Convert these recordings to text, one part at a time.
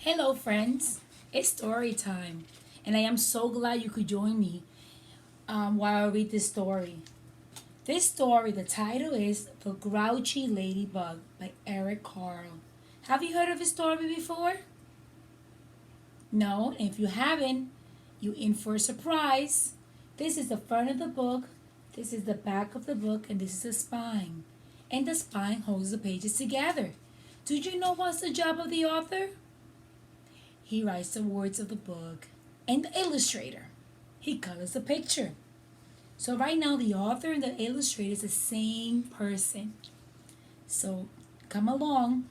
Hello, friends. It's story time, and I am so glad you could join me while I read this story. This story, the title is The Grouchy Ladybug by Eric Carle. Have you heard of this story before? No? If you haven't, you in for a surprise. This is the front of the book, this is the back of the book, and this is the spine. And the spine holds the pages together. Did you know what's the job of the author? He writes the words of the book, and the illustrator. He colors the picture. So right now the author and the illustrator is the same person. So come along.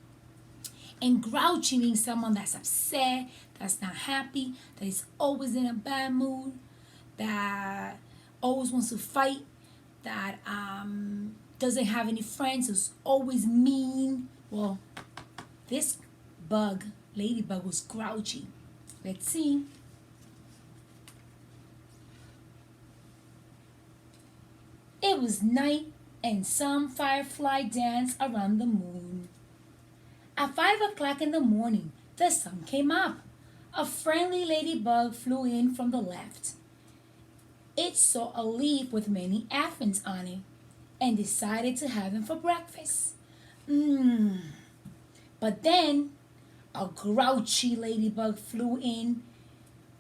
And grouchy means someone that's upset, that's not happy, that is always in a bad mood, that always wants to fight, that doesn't have any friends, is always mean. Well, this bug, ladybug, was grouchy. Let's see. It was night, and some firefly danced around the moon. At 5 o'clock in the morning, the sun came up. A friendly ladybug flew in from the left. It saw a leaf with many aphids on it and decided to have them for breakfast. Mmm. But then a grouchy ladybug flew in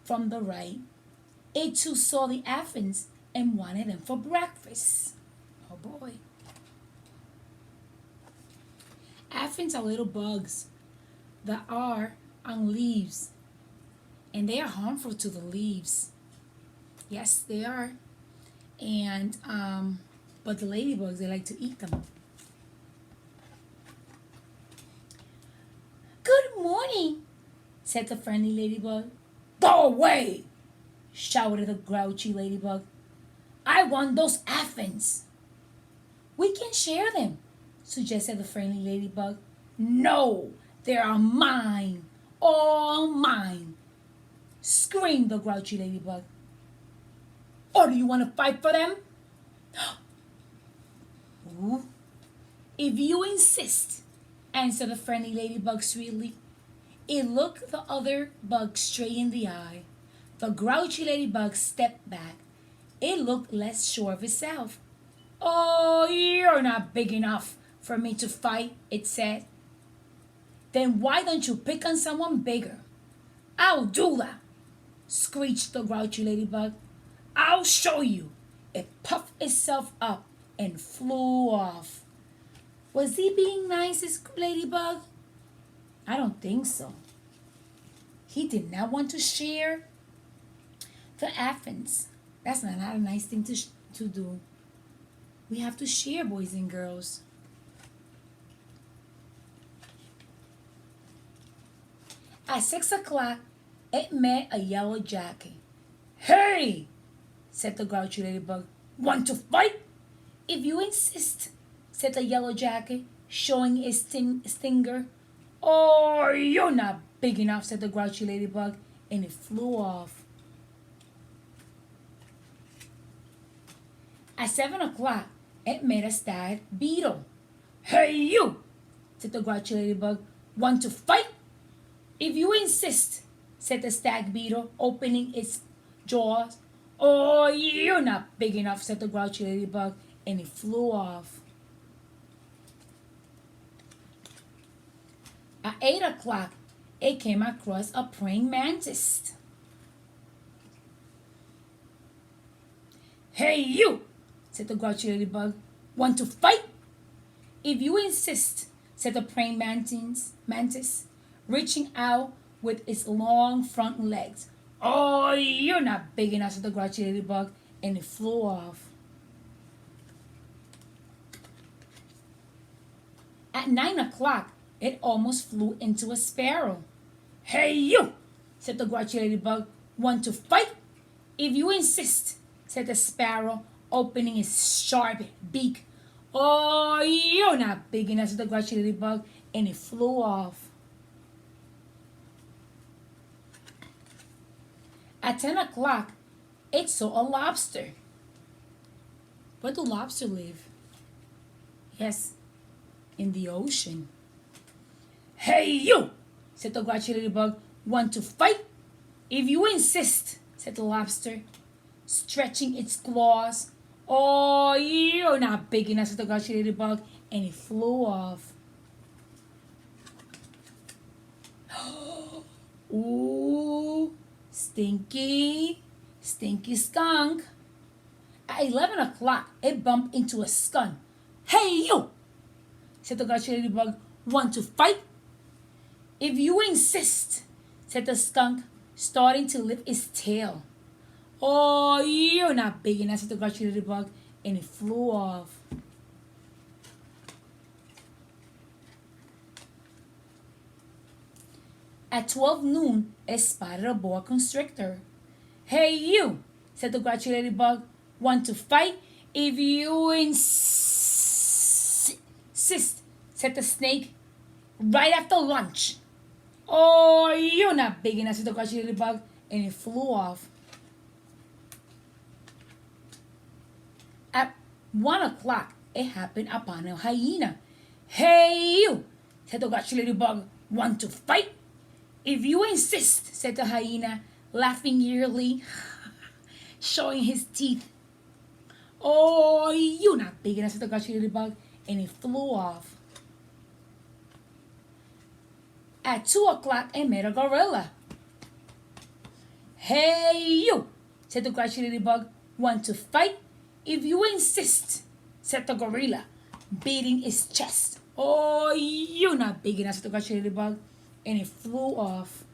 from the right. It too saw the aphids and wanted them for breakfast. Oh boy. Aphids are little bugs that are on leaves, and they are harmful to the leaves. Yes, they are. And but the ladybugs, they like to eat them. Good morning, said the friendly ladybug. Go away, shouted the grouchy ladybug. I want those aphids. We can share them, suggested the friendly ladybug. No, they are mine, all mine, screamed the grouchy ladybug. Or do you want to fight for them? Ooh. If you insist, answered the friendly ladybug sweetly. It looked the other bug straight in the eye. The grouchy ladybug stepped back. It looked less sure of itself. Oh, you're not big enough for me to fight, it said. Then why don't you pick on someone bigger? I'll do that, screeched the grouchy ladybug. I'll show you. It puffed itself up and flew off. Was he being nice, this ladybug? I don't think so. He did not want to share the aphids. That's not a nice thing to do. We have to share, boys and girls. At 6 o'clock, it met a yellow jacket. Hey, said the grouchy ladybug. Want to fight? If you insist, said the yellow jacket, showing its stinger. Oh, you're not big enough, said the grouchy ladybug, and it flew off. At 7 o'clock, it met a stag beetle. Hey, you, said the grouchy ladybug. Want to fight? If you insist, said the stag beetle, opening its jaws. Oh, you're not big enough, said the grouchy ladybug, and it flew off. At 8 o'clock, it came across a praying mantis. Hey, you, said the grouchy ladybug. Want to fight? If you insist, said the praying mantis, reaching out with its long front legs. Oh, you're not big enough, said the grouchy ladybug, and it flew off. At 9 o'clock, it almost flew into a sparrow. Hey, you, said the grouchy ladybug. Want to fight? If you insist, said the sparrow, opening its sharp beak. Oh, you're not big enough, said the grouchy ladybug, and it flew off. At 10 o'clock, it saw a lobster. Where do lobsters live? Yes, in the ocean. Hey, you, said the grouchy ladybug. Want to fight? If you insist, said the lobster, stretching its claws. Oh, you're not big enough, said the grouchy ladybug, and it flew off. Ooh, stinky, stinky skunk. At 11 o'clock, it bumped into a skunk. Hey, you, said the grouchy ladybug. Want to fight? If you insist, said the skunk, starting to lift its tail. Oh, you're not big enough, said the grouchy ladybug, and it flew off. At 12 noon, it spotted a boa constrictor. Hey, you, said the grouchy ladybug. Want to fight? If you insist, said the snake. Right after lunch. Oh, you're not big enough, said the grouchy ladybug, and it flew off. At 1 o'clock, it happened upon a hyena. Hey, you, said the grouchy ladybug. Want to fight? If you insist, said the hyena, laughing eagerly, showing his teeth. Oh, you're not big enough, said the grouchy ladybug, and it flew off. At 2 o'clock, it met a gorilla. Hey, you, said the grouchy ladybug. Want to fight? If you insist, said the gorilla, beating its chest. Oh, you're not big enough, said the grouchy ladybug, and it flew off.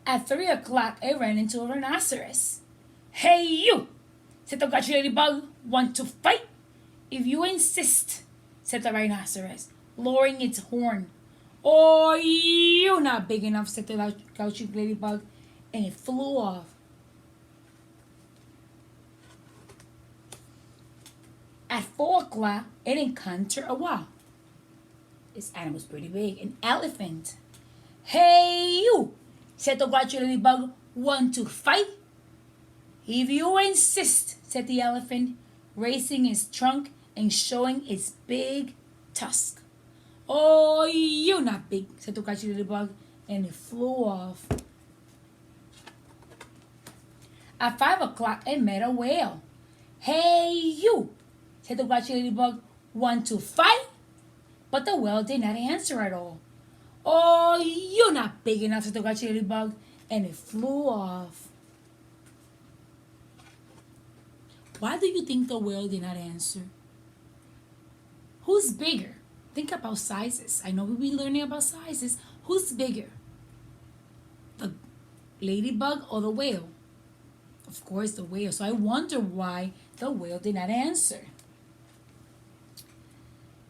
At 3 o'clock, it ran into a rhinoceros. Hey, you, said the grouchy ladybug. Want to fight? If you insist, said the rhinoceros, lowering its horn. Oh, you're not big enough, said the grouchy ladybug, and it flew off. At 4 o'clock, it encountered a wow. This animal's pretty big, an elephant. Hey, you, said the grouchy ladybug. Want to fight? If you insist, said the elephant, raising its trunk and showing its big tusk. Oh, you're not big, said the grouchy ladybug, and it flew off. At 5 o'clock, it met a whale. Hey, you, said the grouchy ladybug. Want to fight? But the whale did not answer at all. Oh, you're not big enough, said the grouchy ladybug, and it flew off. Why do you think the whale did not answer? Who's bigger? Think about sizes. I know we've been learning about sizes. Who's bigger? The ladybug or the whale? Of course, the whale. So I wonder why the whale did not answer.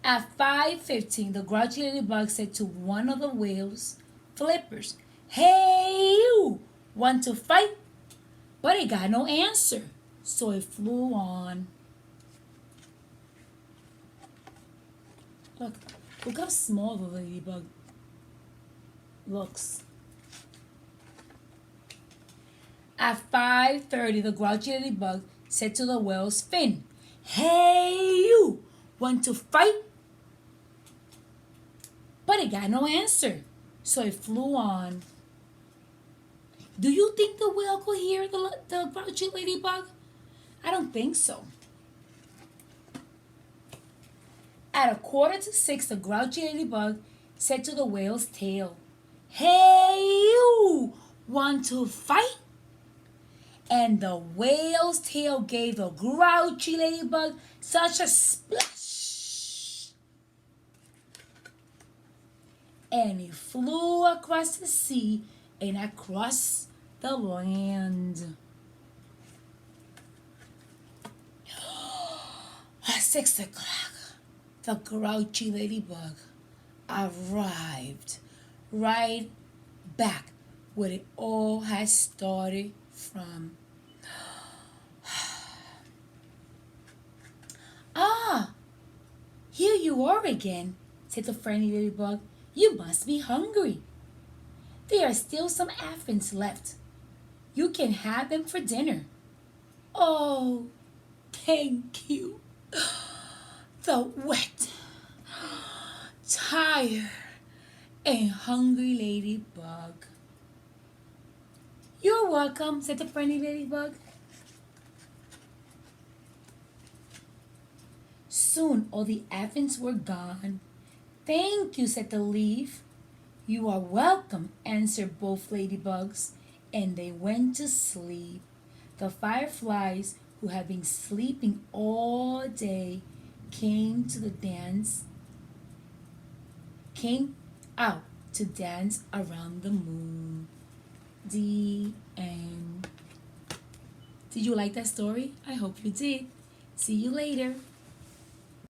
At 5:15, the grouchy ladybug said to one of the whale's flippers, Hey, you, want to fight? But it got no answer, so it flew on. Look how small the ladybug looks. At 5:30, the grouchy ladybug said to the whale's fin, Hey, you, want to fight? But it got no answer, so it flew on. Do you think the whale could hear the grouchy ladybug? I don't think so. At 5:45, the grouchy ladybug said to the whale's tail, Hey, you, want to fight? And the whale's tail gave the grouchy ladybug such a splash. And it flew across the sea and across the land. At 6 o'clock, the grouchy ladybug arrived right back where it all had started from. Ah, here you are again, said the friendly ladybug. You must be hungry. There are still some aphants left. You can have them for dinner. Oh, thank you. The wet, tired and hungry ladybug. You're welcome, said the friendly ladybug. Soon all the aphids were gone. Thank you, said the leaf. You are welcome, answered both ladybugs, and they went to sleep. The fireflies, who had been sleeping all day, came to the dance, came out to dance around the moon. The end. Did you like that story? I hope you did. See you later.